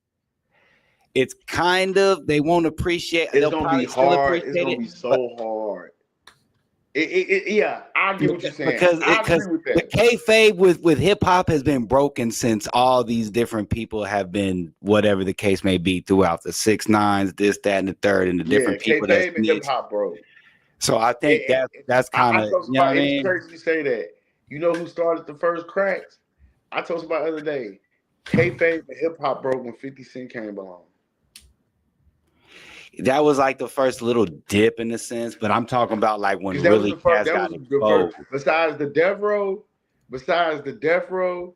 It's kind of, they won't appreciate it. It's going to be hard. It's going to be so hard. Yeah, I get what you're saying. Because the kayfabe with hip hop has been broken since all these different people have been, whatever the case may be, throughout the 6 9s, this, that, and the third, and the different people that hip hop broke. So I think that's kind of, you know what I mean? It's crazy you say that. You know who started the first cracks? I told somebody the other day, kayfabe and hip hop broke when 50 Cent came along. That was like the first little dip in a sense, but I'm talking about like when Because that was really the first. cats That got was the first. exposed. Besides the Death Row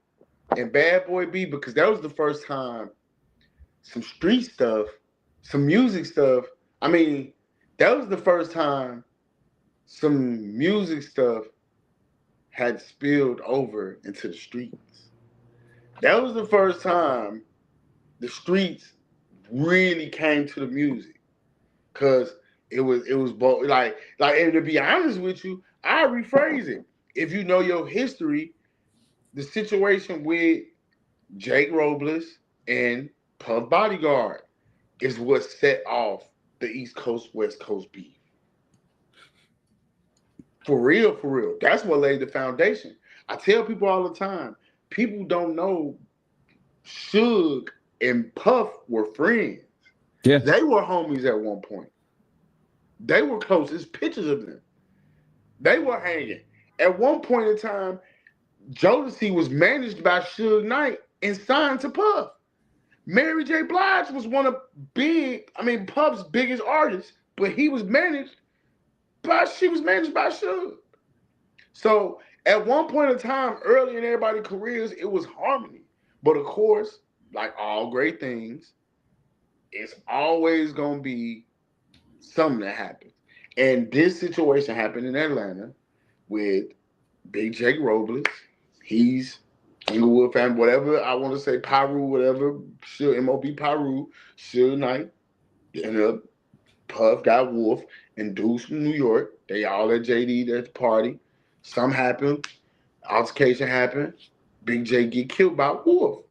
and Bad Boy B, because that was the first time some street stuff, some music stuff. I mean, that was the first time some music stuff had spilled over into the streets. That was the first time the streets really came to the music, because it was both like and to be honest with you, I rephrase it. If you know your history, the situation with Jake Robles and Puff Bodyguard is what set off the East Coast West Coast beef. For real, for real. That's what laid the foundation. I tell people all the time, people don't know Suge and Puff were friends. Yeah. They were homies at one point. They were close. There's pictures of them. They were hanging. At one point in time, Jodeci was managed by Suge Knight and signed to Puff. Mary J. Blige was one of Puff's biggest artists, but she was managed by Suge. So at one point in time, early in everybody's careers, it was harmony. But of course, like all great things, it's always gonna be something that happens. And this situation happened in Atlanta with Big Jake Robles. He's Inglewood fan, whatever I want to say, Pyru, whatever, MOB Pyru, Suge Knight, and Puff got Wolf, and dudes from New York. They all at JD at the party. Something happened, altercation happened. Big J get killed by Wolf.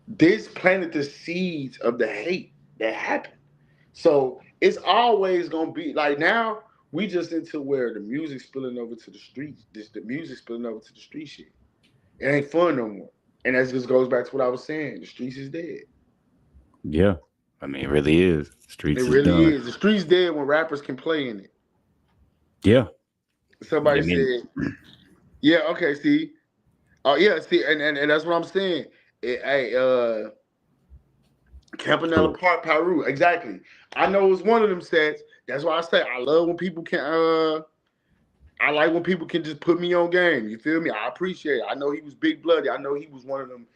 This planted the seeds of the hate that happened. So it's always gonna be like, now we just into where the music spilling over to the streets. The music spilling over to the street shit. It ain't fun no more. And that just goes back to what I was saying. The streets is dead. Yeah. I mean, it really is. Streets It is really done. is. The streets dead when rappers can play in it. Yeah. Somebody said, yeah, okay, see. Oh, yeah, see, and that's what I'm saying. Campanella Park, Peru. Exactly. I know it's one of them sets. That's why I say I love when people can I like when people can just put me on game. You feel me? I appreciate it. I know he was big bloody. I know he was one of them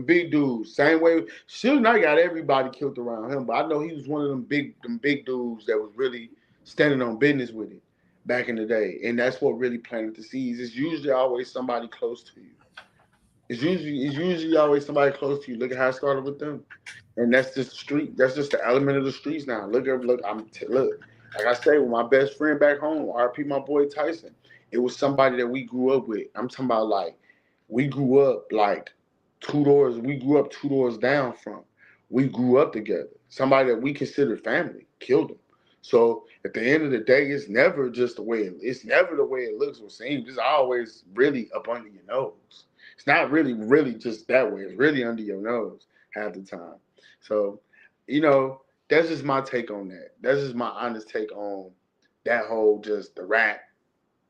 big dudes. Same way Suge Knight got everybody killed around him, but I know he was one of them big dudes that was really standing on business with it back in the day. And that's what really planted the seeds. It's usually always somebody close to you. It's usually always somebody close to you. Look at how it started with them. And that's just the street. That's just the element of the streets now. Look. Like I say, with my best friend back home, RP my boy Tyson, it was somebody that we grew up with. I'm talking about like, we grew up like two doors down from. We grew up together. Somebody that we considered family killed him. So at the end of the day, it's never just the way it's never the way it looks or seems. It's always really up under your nose. It's not really just that way. It's really under your nose half the time. So, that's just my take on that. That's just my honest take on that whole just the rap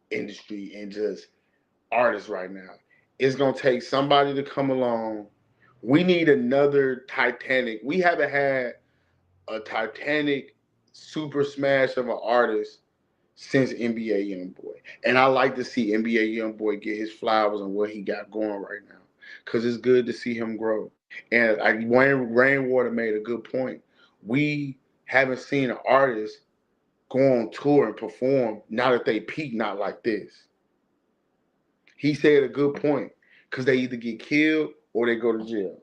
industry and just artists right now. It's going to take somebody to come along. We need another Titanic. We haven't had a Titanic super smash of an artist since NBA Youngboy. And I like to see NBA Youngboy get his flowers on what he got going right now, because it's good to see him grow. And Rainwater made a good point. We haven't seen an artist go on tour and perform now that they peak, not like this. He said a good point, because they either get killed or they go to jail.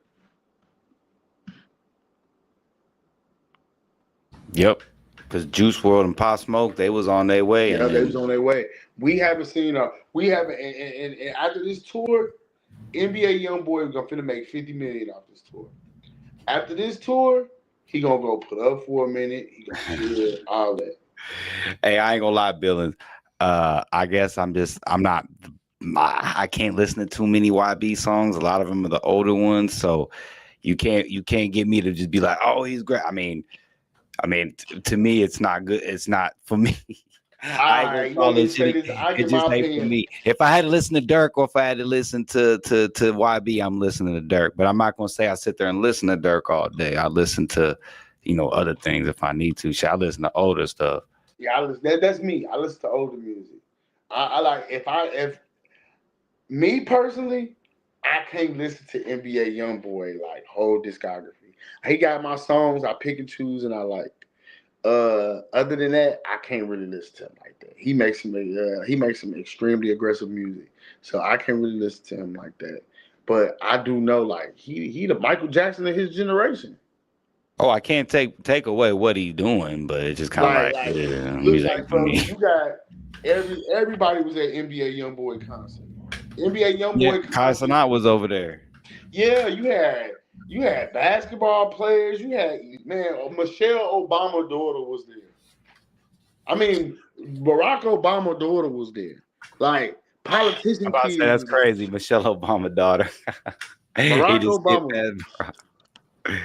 Yep. Because Juice WRLD and Pop Smoke, they was on their way. Yeah, they was on their way. We haven't seen and after this tour, NBA Youngboy is gonna make $50 million off this tour. After this tour, he gonna go put up for a minute. He gonna do all that. Hey, I ain't gonna lie, Billings. I guess I can't listen to too many YB songs. A lot of them are the older ones, so you can't get me to just be like, oh, he's great. I mean, to me, it's not good. It's not for me. I ain't gonna You call want me it to say shit. this? I It give my just ain't for opinion. me. If I had to listen to Dirk or if I had to listen to YB, I'm listening to Dirk. But I'm not gonna say I sit there and listen to Dirk all day. I listen to, other things if I need to. Shit, I listen to older stuff. Yeah, I listen, that's me. I listen to older music. I like if me personally, I can't listen to NBA YoungBoy like whole discography. He got my songs I pick and choose and I like. Other than that, I can't really listen to him like that. He makes some extremely aggressive music, so I can't really listen to him like that. But I do know like he the Michael Jackson of his generation. Oh, I can't take away what he's doing, but it's just kind of like, yeah, Look music like ain't for bro, me. you got everybody was at NBA YoungBoy concert. NBA Yeah, YoungBoy Kai concert. Sanat was over there. Yeah, you had basketball players. You had Michelle Obama daughter was there. I mean, Barack Obama daughter was there. Like I'm politician about to say kids that's was there. crazy. Michelle Obama daughter. He Barack just hit Obama. that.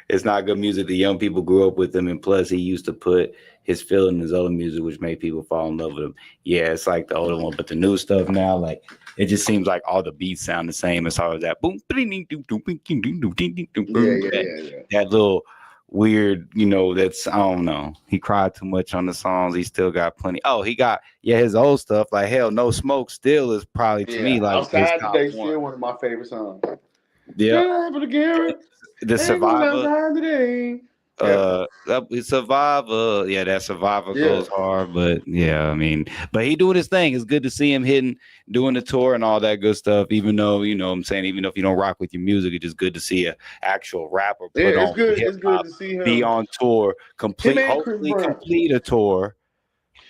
It's not good music. The young people grew up with him, and plus he used to put his feel in his other music, which made people fall in love with him. Yeah, it's like the older one, but the new stuff now, like it just seems like all the beats sound the same as far as that boom, Yeah. that little weird, that's I don't know. He cried too much on the songs. He still got plenty. Oh, he got his old stuff like hell. No Smoke still is probably to me like his Outside top Today one. still one of my favorite songs. Yeah, The the Survivor. outside today. Survivor. Yeah, that Survivor Yeah. goes hard, but yeah, I mean, but he doing his thing. It's good to see him doing the tour and all that good stuff. Even though, what I'm saying, even if you don't rock with your music, it's just good to see a actual rapper Yeah, put it's on good. hip It's good hop, to see be him. on tour, Him and Chris hopefully Brown. complete a tour.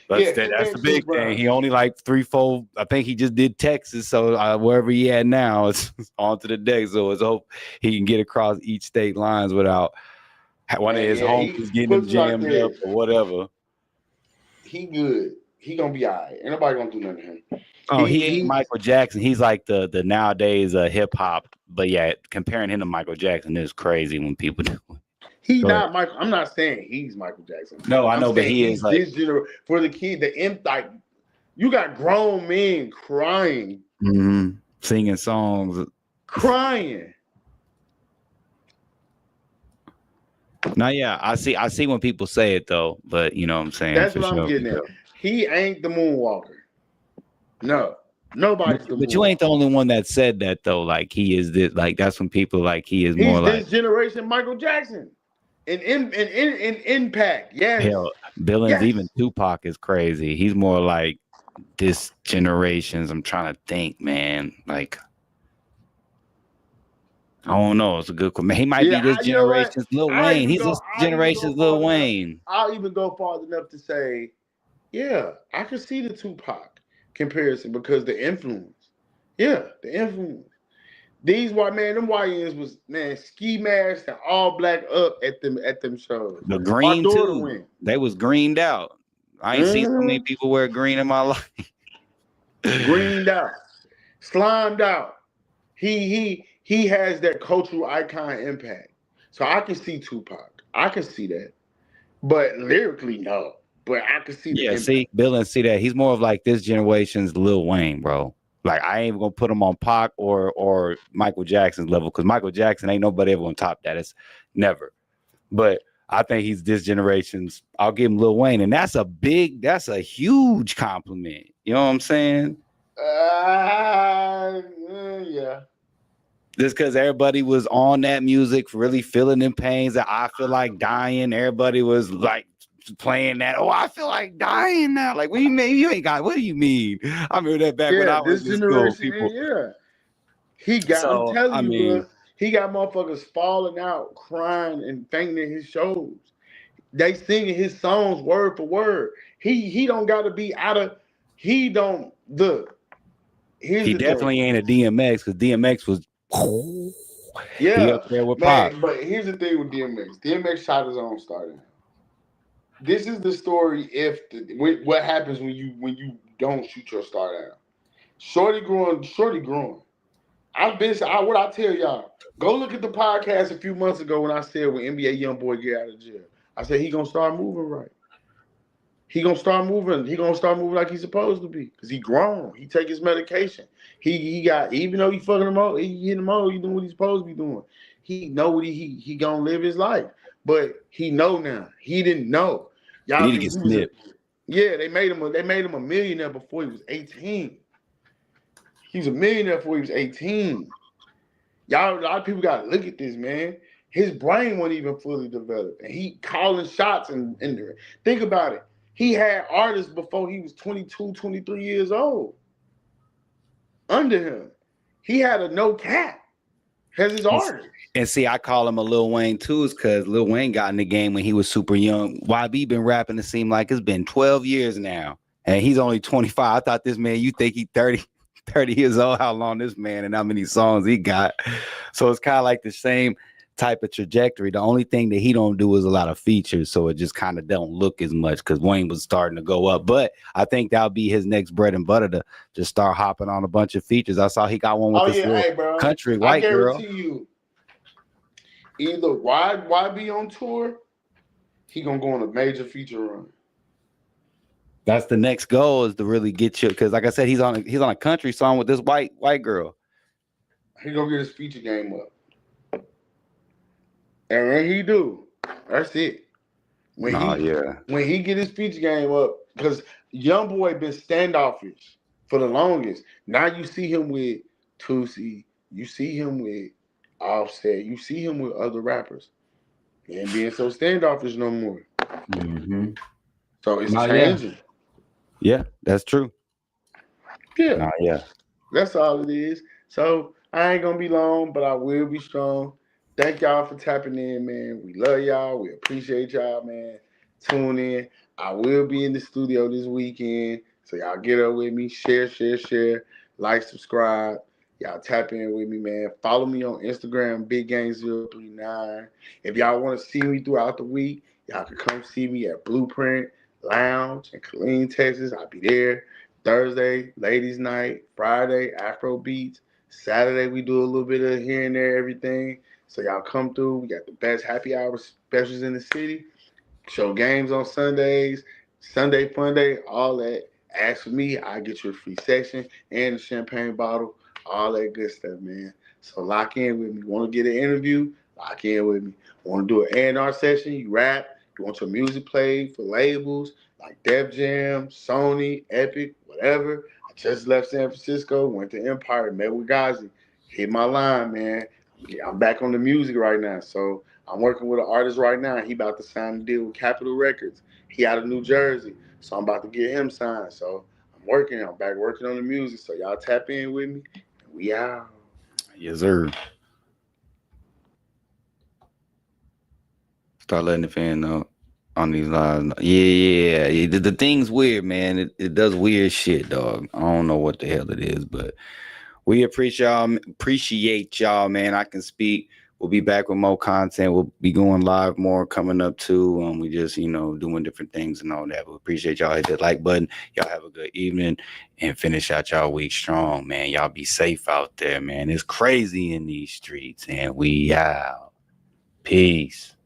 But Yeah, him that's and the Chris big thing. Brown. He only like 3-4. I think he just did Texas, so wherever he at now, it's on to the deck. So it's hope he can get across each state lines without one of his homies getting him puts it like jammed up this. or whatever. He good. He gonna be all right. Ain't nobody gonna do nothing to him. Oh, he ain't Michael Jackson. He's like the nowadays hip hop. But yeah, comparing him to Michael Jackson is crazy when people do it. He's Go not ahead. Michael. I'm not saying he's Michael Jackson. No, I I'm know, but saying he he's is like this generation for the kid. Like you got grown men crying, singing songs. crying. Now, yeah, I see when people say it though, but you know what I'm saying. That's for what I'm sure, getting for at. sure. He ain't the moonwalker. No, nobody's the But you ain't the only one that said that though. Like he is this. Like that's when people like he is more He's like this generation Michael Jackson. In impact, yes. hell. Billings, Yes. even Tupac is crazy. He's more like this generation's. I'm trying to think, man. Like I don't know. It's a good question. He might be this generation's Lil Wayne. He's this generation's Lil Wayne. I'll even go far enough to say, yeah, I could see the Tupac comparison because the influence. Yeah, the influence. These them YNs was ski mask and all black up at them shows. The green My daughter too. went. They was greened out. I ain't seen so many people wear green in my life. Greened out, slimed out. He has that cultural icon impact. So I can see Tupac. I can see that. But lyrically, no. But I can see the impact. See, Billings, see that. He's more of like this generation's Lil Wayne, bro. Like I ain't even gonna put him on Pac or Michael Jackson's level because Michael Jackson ain't nobody ever gonna top that. It's never. But I think he's this generation's. I'll give him Lil Wayne, and that's a huge compliment. You know what I'm saying? Yeah. Just because everybody was on that music, really feeling them pains that I feel like dying. Everybody was like playing that. Oh, I feel like dying now. Like, what do you mean? You ain't got. What do you mean? I remember that back when I was in school. People. Yeah. I'm telling you, bro. He got motherfuckers falling out, crying, and fainting in his shows. They singing his songs word for word. He don't got to be out of. He don't look. He definitely ain't a DMX because DMX was. Yeah, he up there with Pop. But here's the thing with DMX. DMX shot his own starting. This is the story. What happens when you don't shoot your star down? Shorty growing. What I tell y'all, go look at the podcast a few months ago when I said when NBA YoungBoy get out of jail. I said he gonna start moving right. He gonna start moving. He gonna start moving like he's supposed to be because he grown. He take his medication. He got even though he fucking him up, he hitting him up. He doing what he's supposed to be doing. He know what he gonna live his life, but he know now. He didn't know. He need to get snipped. Yeah, they made him a millionaire before he was 18. He was a millionaire before he was 18. Y'all, a lot of people gotta look at this, man. His brain wasn't even fully developed, and he calling shots and think about it. He had artists before he was 22, 23 years old. Under him. He had a no cap as his artist. And see, I call him a Lil Wayne too, is because Lil Wayne got in the game when he was super young. YB been rapping, it seemed like it's been 12 years now. And he's only 25. I thought this man, you think he 30 years old, how long this man and how many songs he got. So it's kind of like the same type of trajectory. The only thing that he don't do is a lot of features, so it just kind of don't look as much because Wayne was starting to go up. But I think that'll be his next bread and butter to just start hopping on a bunch of features. I saw he got one with this country white girl. I guarantee you, either YB on tour, he gonna go on a major feature run. That's the next goal, is to really get you, because like I said, he's on a country song with this white girl. He gonna get his feature game up. And when he do, that's it. When he get his feature game up, because YoungBoy been standoffish for the longest. Now you see him with Tootsie, you see him with Offset, you see him with other rappers. He ain't being so standoffish no more. Mm-hmm. So it's changing. Yeah, that's true. Yeah. Yeah. That's all it is. So I ain't gonna be long, but I will be strong. Thank y'all for tapping in, man. We love y'all. We appreciate y'all, man. Tune in. I will be in the studio this weekend. So y'all get up with me. Share. Like, subscribe. Y'all tap in with me, man. Follow me on Instagram, BigGang039. If y'all want to see me throughout the week, y'all can come see me at Blueprint Lounge in Killeen, Texas. I'll be there. Thursday, ladies' night. Friday, Afro beats. Saturday, we do a little bit of here and there, everything. So y'all come through. We got the best happy hour specials in the city. Show games on Sundays. Sunday fun day, all that. Ask for me, I get you a free section and a champagne bottle. All that good stuff, man. So lock in with me. Want to get an interview? Lock in with me. Want to do an A&R session? You rap? You want your music played for labels like Def Jam, Sony, Epic, whatever? I just left San Francisco, went to Empire, met with Gazi. Hit my line, man. I'm back on the music right now. So I'm working with an artist right now. He about to sign a deal with Capitol Records. He out of New Jersey. So I'm about to get him signed. So I'm back working on the music. So y'all tap in with me. We out. Yes, sir. Start letting the fan know on these lives. Yeah. The thing's weird, man. It does weird shit, dog. I don't know what the hell it is, but we appreciate y'all, man. I can speak. We'll be back with more content. We'll be going live more coming up too. We just, doing different things and all that. We appreciate y'all. Hit that like button. Y'all have a good evening and finish out y'all week strong, man. Y'all be safe out there, man. It's crazy in these streets, and we out. Peace.